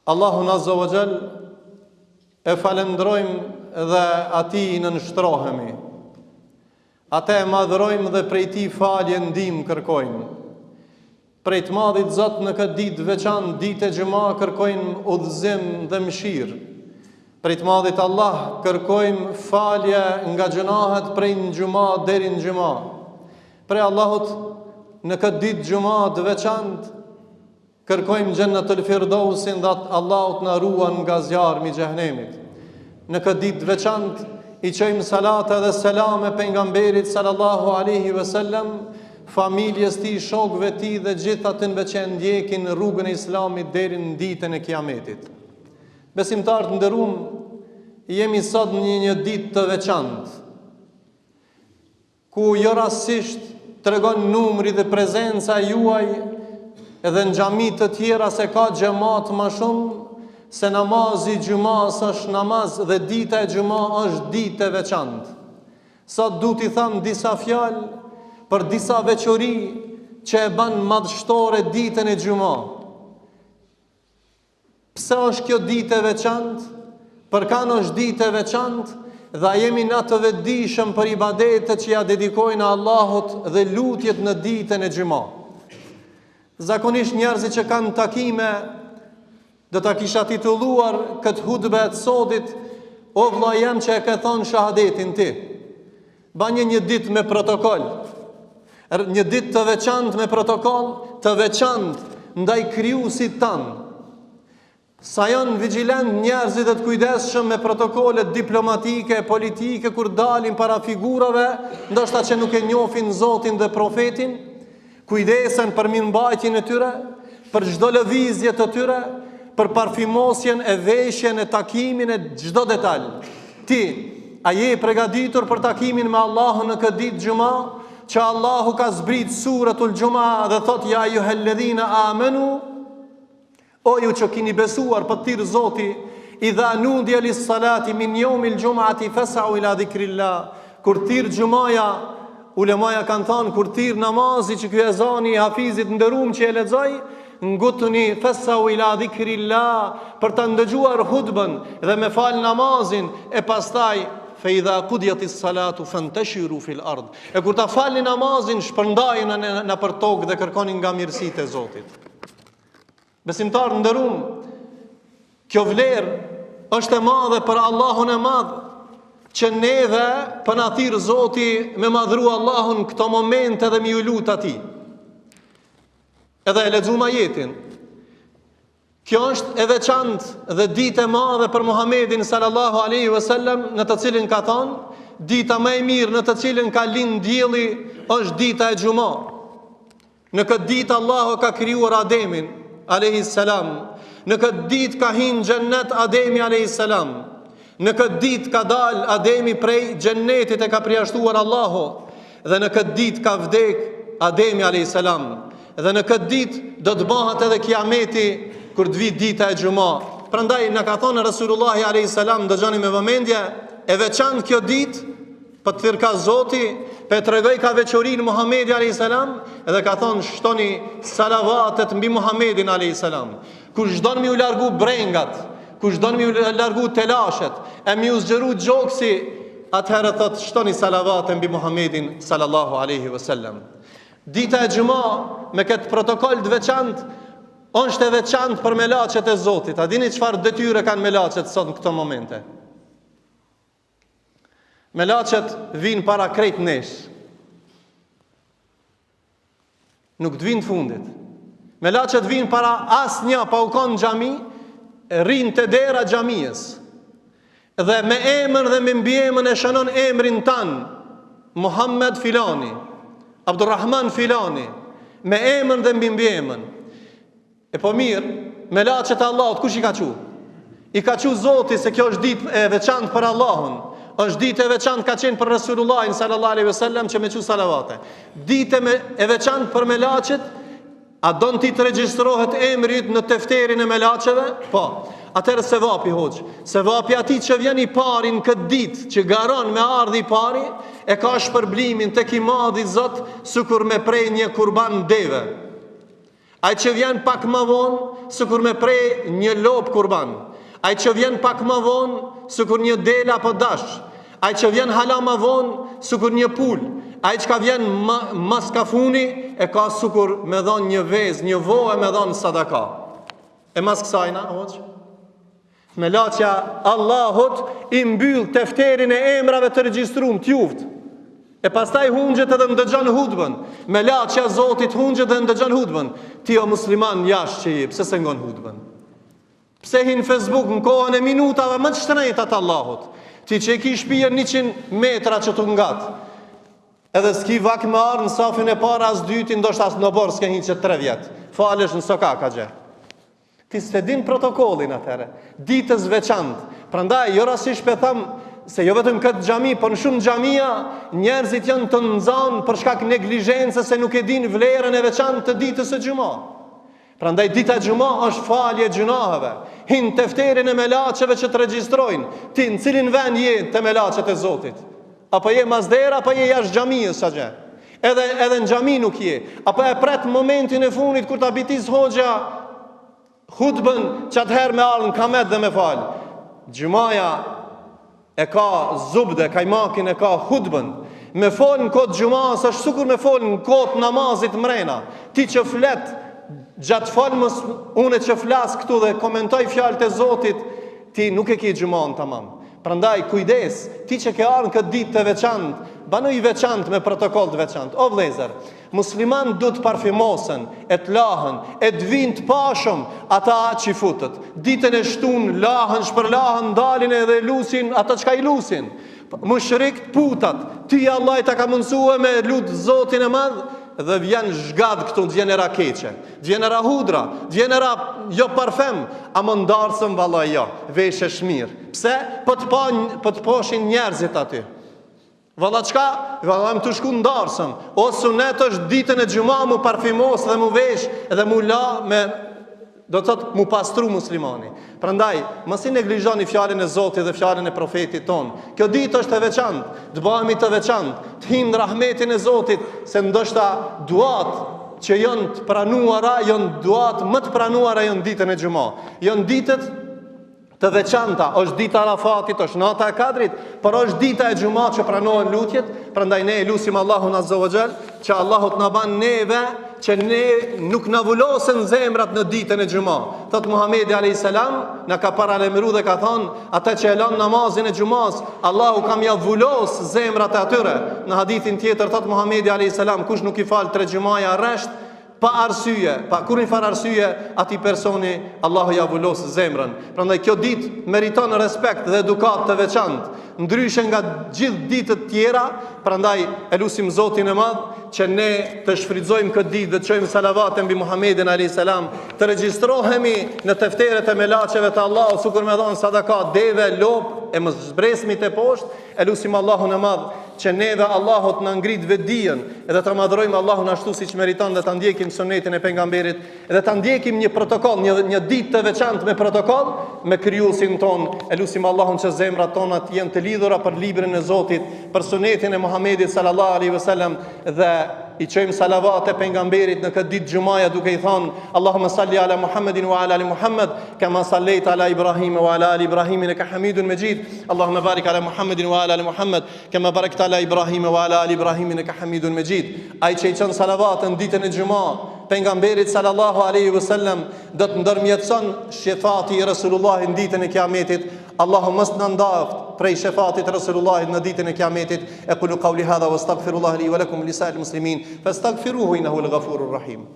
Allahun Azza wa Jall e falendrojmë dhe atij në nështrohemi. Ate e madhrojmë dhe prej ti falje ndihmë kërkojmë. Prej të madhit Zot në këtë ditë veçantë, ditë e xhuma, kërkojmë udhëzim dhe mëshirë. Prej të madhit Allah kërkojmë falje nga gjunahet prej në xhuma deri në xhuma. Prej Allahut në këtë ditë xhuma të veçantë kërkojmë Xhennetul Firdausin dhe Allahut na ruan nga zjarmi i xhehenemit. Në këtë ditë veçantë i çojmë salate dhe selame pejgamberit sallallahu alaihi wasallam, familjes tij, shokëve tij dhe gjithë atyre që ndjekin rrugën e Islamit deri në ditën e Kiametit. Besimtarë të nderuam, jemi sot në një ditë të veçantë, ku jo rastësisht tregon numri dhe prezenca juaj edhe në xhami të tjera se ka xhamat më shumë, se namazi xhumas është namaz dhe dita e xhuma është ditë e veçantë. Sot du t'i tham disa fjalë për disa veçori që e bën madhështore ditën e xhuma. Pse është kjo ditë e veçantë? Për kanë është ditë e veçantë dhe jemi na të vetëdijshëm për ibadetet që ja dedikojnë Allahut dhe lutjet në ditën e xhuma. Zakonisht njerëzit që kanë takime do ta kisha titulluar këtë hutbe të sotit, o vëlla jam që e ke thonë shahadetin ti. Banje një ditë me protokoll, një ditë të veçantë me protokoll, të veçantë ndaj krijuesit tanë. Sa janë vigjilent njerëzit dhe të kujdesshëm me protokollet diplomatike, politike, kur dalin para figurave, ndoshta që nuk e njohin Zotin dhe profetin, kujdesen për mirëmbajtjen e tyre, për çdo lëvizje të tyre, për parfimosjen e veshjen e takimin e çdo detaj. Ti, a je përgatitur për takimin me Allahun në këtë ditë xhuma, që Allahu ka zbrit suratul Xhuma dhe thot ja ayyuhalladhina amanu, o ju që keni besuar, për tir Zoti, idha nudiya lis-salati min yawmil jum'ati fas'u ila dhikrillah. Kur tir xhumaja, ulemaja kanë thënë kur tir namazi që ky ezani i hafizit nderuam që e lexoj, ngutuni fasau ila dhikrillah, për të ndëgjuar hutbën dhe me fal namazin, e pastaj fa idha qudiyatis salatu fantashiru fil ard. E kur ta falni namazin, shpërndajeni në për tokë dhe kërkoni nga mirësitë e Zotit. Besimtar nderuam, kjo vlerë është e madhe për Allahun e madh, që neve për na thirr Zoti me madhru Allahun këto momente dhe mi u lut atij. Edhe e lexuam ajetin. Kjo është e veçantë dhe ditë e madhe për Muhamedit sallallahu alaihi wasallam, në të cilin ka thënë, dita më e mirë në të cilin ka lind dielli është dita e xhuma. Në këtë ditë Allahu ka krijuar Ademin alayhi salam. Në këtë ditë ka hyrë në xhennet Ademi alayhi salam. Në këtë ditë ka dalë Ademi prej xhennetit e ka përjashtuar Allahu. Dhe në këtë ditë ka vdek Ademi alayhi salam. Dhe në këtë ditë do të bëhet edhe Kiameti kur të vi dita e xhuma. Prandaj na ka thonë Rasulullahi alayhi salam, dëgjoni me vëmendje, e veçantë kjo ditë për të thirrka Zoti, për tregoj ka veçorinë Muhamedi alayhi salam, edhe ka thonë shtoni salavatet mbi Muhamedin alayhi salam. Kush don mi u largu brengat, kush don mi u largu telashet, e mi u zgjeru gjoksi, atëherë thot shtoni salavate mbi Muhamedin sallallahu alaihi wasallam. Dita e xhuma me këtë protokoll të veçantë është e veçantë për melaçet e Zotit. A dini çfarë detyre kanë melaçet sot në këto momente? Melaçet vinë para krejt nesh. Nuk të vinë fundit. Melaçet vinë para asnjë pa u kon xhami, rrinë te dera xhamisë. Dhe me emër dhe me mbiemën e shënon emrin tan, Muhammed filani, Abdurrahman filani, me emën dhe mbi emën. E po mirë, me laçet e Allahut kush i ka qu? I ka qu Zoti, se kjo është ditë e veçantë për Allahun. Është ditë e veçantë ka qenë për Resulullahin sallallahu alaihi wasallam që me qu salavate. Ditë e veçantë për melaçet, a don ti të regjistrohet emrit në tefterin e melaçeve? Po. Atëherë sevapi hoxh, sevapi atij që vjen i pari në këtë ditë, që garon me ardhi i pari, e ka shpërblimin tek i madhi Zot, sikur me prej një kurban deve. Ai që vjen pak më vonë, sikur me prej një lop kurban. Ai që vjen pak më vonë, sikur një del apo dash. Ai që vjen hala më vonë, sikur një pul. Ai që ka vjen mas kafuni, e ka sikur me dhon një vezë, një vo e me dhon sadaka. E mas kësajna, hoq? Me laçja Allahut i mbyll tefterin e emrave të regjistruar t'juft. E pastaj hungjet edhe ndëgjon hutbën. Me laçja Zotit hungjet edhe ndëgjon hutbën. Ti o musliman jashtë që je, pse se ngon hutbën? Pse hin Facebook në kohën e minutave më të shtrenjta të Allahut? Ti që e ki shpijen 100 metra që të ngat, edhe s'ki vak me arë në safin e para as dyti, ndoshta as në borë s'ke hin që 3 vjetë. Falesh në soka ka gje. Ti s'te din protokollin atëre, ditës veçantë. Prandaj, jo rasisht pe tham se jo vetëm këtë xhami, por në shumë xhamia njerëzit janë të nxanë për shkak neglizhencës se nuk e din vlerën e veçantë të ditës së xhumë. Prandaj dita e xhumë është falje gjunaheve. Hin tefterin e melaçeve që të regjistrojnë ti në cilin vend je të melaçet e Zotit. Apo je masdera, apo je jashtë xhamisë sa gjë. Edhe në xhami nuk je. Apo e pret momentin e fundit kur ta bitiz hoxha hutbën që atëherë me arën kamet dhe me falë. Gjumaja e ka zubde, kajmakin e ka hutbën. Me folë në kodë gjumas është sukur me folë në kodë namazit mrena. Ti që flet gjatë falmës, une që flas këtu dhe komentoj fjalët e Zotit, ti nuk e ki gjumon tamam. Prandaj kujdes, ti që ke arën këtë ditë të veçantë, banuj veçantë me protokoll të veçantë. O vlezër, musliman du të parfimosen, e të lahën, e të vinë të pashëm ata që i futët. Ditën e shtun, lahën, shpërlahën, dalin edhe lusin, ata që ka i lusin. Mushrikt putat, ti Allah i ta ka mundësue me lutë Zotin e madhë, dhe vjen zhgad këtu, vjen era keqe, vjen era hudra, vjen era jo parfem, a më ndarësëm valla jo, veshe shmirë. Pse? Po të poshin njerëzit aty. Valla qka? Valla më të shku ndarësëm. O sunet është ditën e gjuma mu parfimos dhe mu vesh edhe mu la me, do të thotë mu pastru muslimani. Prandaj, mos i neglizhoni fjalën e Zotit dhe fjalën e profetit ton. Kjo ditë është e veçantë, të bëhemi të veçantë, të him në rahmetin e Zotit, se ndoshta duat që janë të pranuara, janë duat më të pranuara janë ditën e xumë. Janë ditët të veçanta, është dita Arafatit, është nata e Kadrit, por është dita e xumë që pranohen lutjet. Prandaj ne lutim Allahun Azza wa Jall që Allahu të na ban neve që ne nuk na vulosen zemrat në ditën e xumë. Thot Muhamedi alayhis salam na ka paralemëruar dhe ka thonë ata që e lën namazin e xumës, Allahu ka mja vulos zemrat e atyre. Në hadithin tjetër thot Muhamedi alayhis salam kush nuk i fal 3 xumaja rresht pa arsye, pa kurrë far arsye, atij personi Allahu ja vulos zemrën. Prandaj kjo ditë meriton respekt dhe edukat të veçantë, ndryshe nga gjithë ditët tjera. Prandaj e lutim Zotin e Madh që ne të shfrytëzojmë këtë ditë dhe të çojmë salavate mbi Muhamedit alayhis salam, të regjistrohemi në tefteret e melaçeve të Allahut, sikur me dhon sadaka, deve, lop e mos zbresmit e poshtë. E lutim Allahun e Madh që neve Allahut na ngrit vetdijen edhe të madhrojmë Allahun ashtu siç meriton dhe ta ndjekim sunetin e pejgamberit edhe ta ndjekim një protokoll, një ditë të veçantë me protokoll me krijuesin ton. E lutim Allahun që zemrat tona të jenë të lidhura për librin e Zotit, për sunetin e Muhamedit sallallahu alaihi wasallam dhe i çojmë salavate pejgamberit në këtë ditë xumaja duke i thënë Allahumma salli ala Muhammedin wa ala ali Muhammad kama sallaita ala Ibrahim wa ala ali Ibrahim innaka Hamidun Majid. Allahumma barik ala Muhammedin wa ala ali Muhammad kama barakta ala Ibrahim wa ala ali Ibrahim innaka Hamidun Majid. Ai që i çon salavatën ditën e xumë pejgamberit sallallahu alaihi wasallam do të ndërmjetson shefati i Resulullahit në ditën e Kiametit. Allahumma asna ndaft prej shefatit Resulullahit në ditën e Kiametit. Aqulu qawli hadha wastaghfirullaha li wa lakum li sa'il muslimin fastaghfiruhu innahu al-ghafurur rahim.